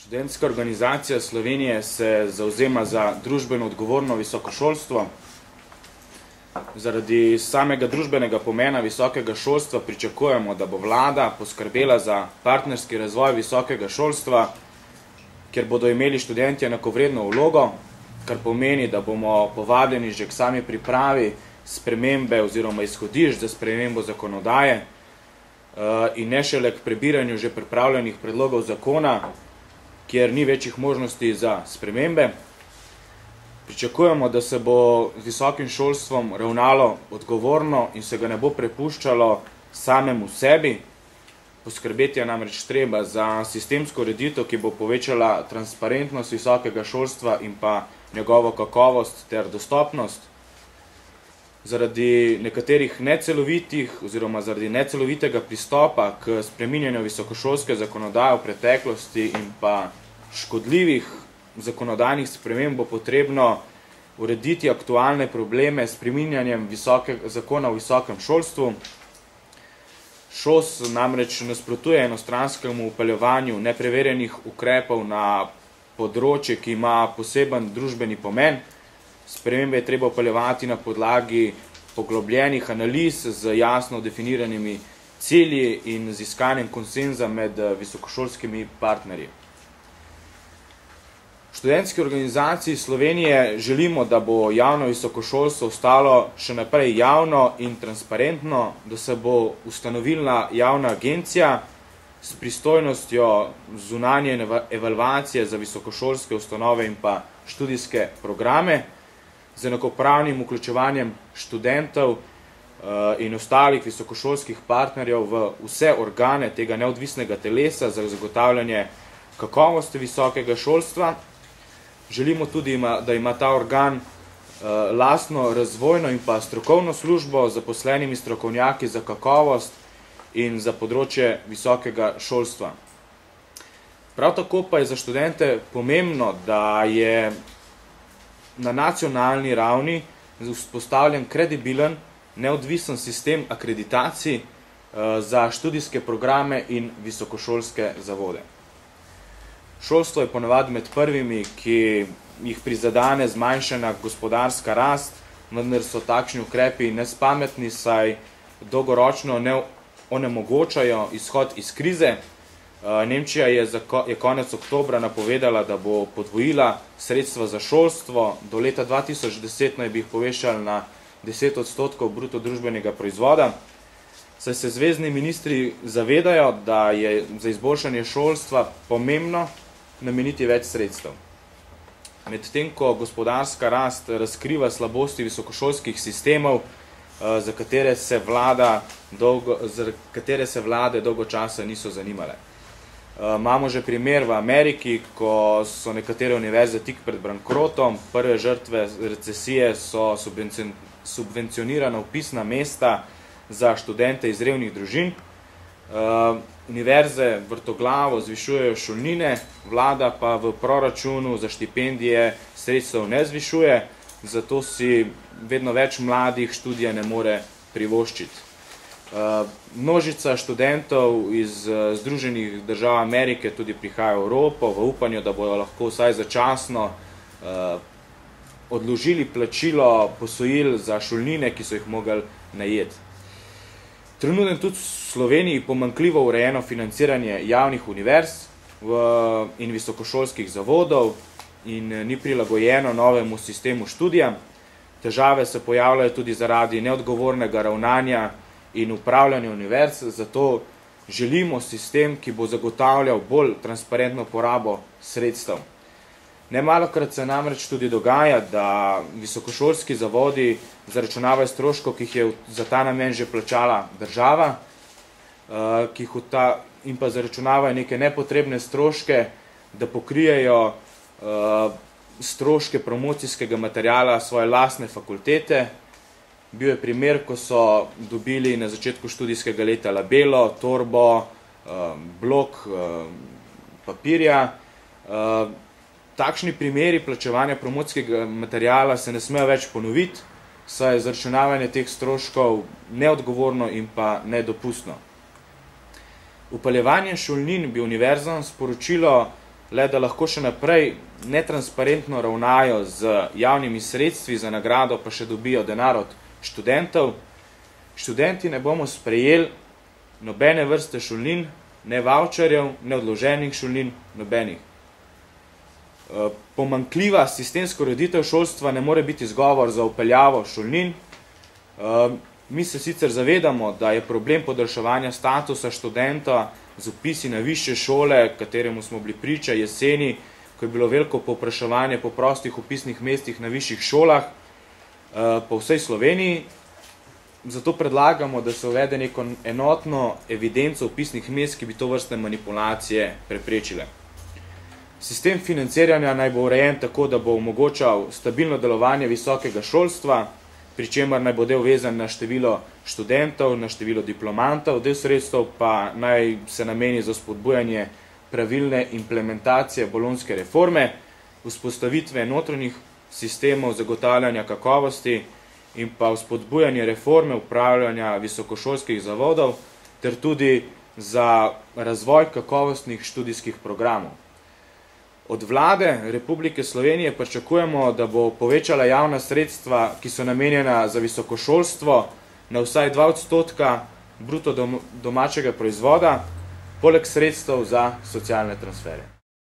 Študentska organizacija Slovenije se zavzema za družbeno odgovorno visoko šolstvo. Zaradi samega družbenega pomena visokega šolstva pričakujemo, da bo vlada poskrbela za partnerski razvoj visokega šolstva, kjer bodo imeli študenti enakovredno vlogo, kar pomeni, da bomo povabljeni že k sami pripravi spremembe oziroma izhodišč za spremembo zakonodaje in ne šele k prebiranju že pripravljenih predlogov zakona, kjer ni večjih možnosti za spremembe. Pričakujemo, da se bo z visokim šolstvom ravnalo odgovorno in se ga ne bo prepuščalo samemu sebi. Poskrbeti je namreč treba za sistemsko ureditev, ki bo povečala transparentnost visokega šolstva in pa njegovo kakovost ter dostopnost. Zaradi nekaterih necelovitih oziroma zaradi necelovitega pristopa k spreminjanju visokošolske zakonodaje v preteklosti in pa škodljivih zakonodajnih sprememb bo potrebno urediti aktualne probleme s spreminjanjem zakona o visokem šolstvu. ŠOS namreč nasprotuje enostranskemu vpeljevanju nepreverjenih ukrepov na področje, ki ima poseben družbeni pomen. Spremembe je treba vpeljevati na podlagi poglobljenih analiz z jasno definiranimi cilji in z iskanjem konsenza med visokošolskimi partnerji. V študentski organizaciji Slovenije želimo, da bo javno visokošolstvo ostalo še naprej javno in transparentno, da se bo ustanovila javna agencija s pristojnostjo zunanje evalvacije za visokošolske ustanove in pa študijske programe, z enakopravnim vključevanjem študentov in ostalih visokošolskih partnerjev v vse organe tega neodvisnega telesa za zagotavljanje kakovosti visokega šolstva. Želimo tudi, da ima ta organ lastno razvojno in pa strokovno službo z zaposlenimi strokovnjaki za kakovost in za področje visokega šolstva. Prav tako pa je za študente pomembno, da je na nacionalni ravni vzpostavljen kredibilen, neodvisen sistem akreditacij za študijske programe in visokošolske zavode. Šolstvo je ponavadi med prvimi, ki jih prizadene zmanjšana gospodarska rast, vendar so takšni ukrepi nespametni, saj dolgoročno ne onemogočajo izhod iz krize. Nemčija je konec oktobra napovedala, da bo podvojila sredstva za šolstvo, do leta 2010 naj bi jih povečala na 10% bruto družbenega proizvoda. Saj se zvezni ministri zavedajo, da je za izboljšanje šolstva pomembno nameniti več sredstev. Medtem ko gospodarska rast razkriva slabosti visokošolskih sistemov, za katere se vlade dolgo časa niso zanimale. Imamo že primer v Ameriki, ko so nekatere univerze tik pred bankrotom, prve žrtve recesije so subvencionirana vpisna mesta za študente iz revnih družin. Univerze vrtoglavo zvišujejo šolnine, vlada pa v proračunu za štipendije sredstev ne zvišuje, zato si vedno več mladih študija ne more privoščiti. Množica študentov iz Združenih držav Amerike tudi prihaja v Evropo v upanju, da bodo lahko vsaj začasno odložili plačilo posojil za šolnine, ki so jih mogli najeti. Trenutno tudi v Sloveniji pomanjkljivo urejeno financiranje javnih univerz in visokošolskih zavodov in ni prilagojeno novemu sistemu študija. Težave se pojavljajo tudi zaradi neodgovornega ravnanja in upravljanja univerz, zato želimo sistem, ki bo zagotavljal bolj transparentno porabo sredstev. Nemalokrat se namreč tudi dogaja, da visokošolski zavodi zaračunavajo stroškov, ki jih je za ta namen že plačala država, in pa zaračunavajo neke nepotrebne stroške, da pokrijejo stroške promocijskega materiala svoje lastne fakultete. Bil je primer, ko so dobili na začetku študijskega leta labelo, torbo, blok papirja. Takšni primeri plačevanja promocijskega materiala se ne smejo več ponoviti, saj je zaračunavanje teh stroškov neodgovorno in pa nedopustno. Vpeljevanje šolnin bi univerzam sporočilo, le da lahko še naprej netransparentno ravnajo z javnimi sredstvi za nagrado, pa še dobijo denar od študentov. Študenti ne bomo sprejeli nobene vrste šolnin, ne vavčerjev, ne odloženih šolnin, nobenih. Pomanjkljiva sistemska ureditev šolstva ne more biti izgovor za vpeljavo šolnin. Mi se sicer zavedamo, da je problem podaljševanja statusa študenta z vpisi na višje šole, kateremu smo bili priča jeseni, ko je bilo veliko povpraševanje po prostih vpisnih mestih na višjih šolah po vsej Sloveniji. Zato predlagamo, da se uvede neko enotno evidenco vpisnih mest, ki bi to vrstne manipulacije preprečile. Sistem financiranja naj bo urejen tako, da bo omogočal stabilno delovanje visokega šolstva, pri čemer naj bo del vezan na število študentov, na število diplomantov, del sredstev pa naj se nameni za spodbujanje pravilne implementacije bolonjske reforme, vzpostavitve notranjih sistemov zagotavljanja kakovosti in pa vzpodbujanje reforme upravljanja visokošolskih zavodov ter tudi za razvoj kakovostnih študijskih programov. Od vlade Republike Slovenije pričakujemo, da bo povečala javna sredstva, ki so namenjena za visokošolstvo na vsaj 2% bruto domačega proizvoda, poleg sredstev za socialne transfere.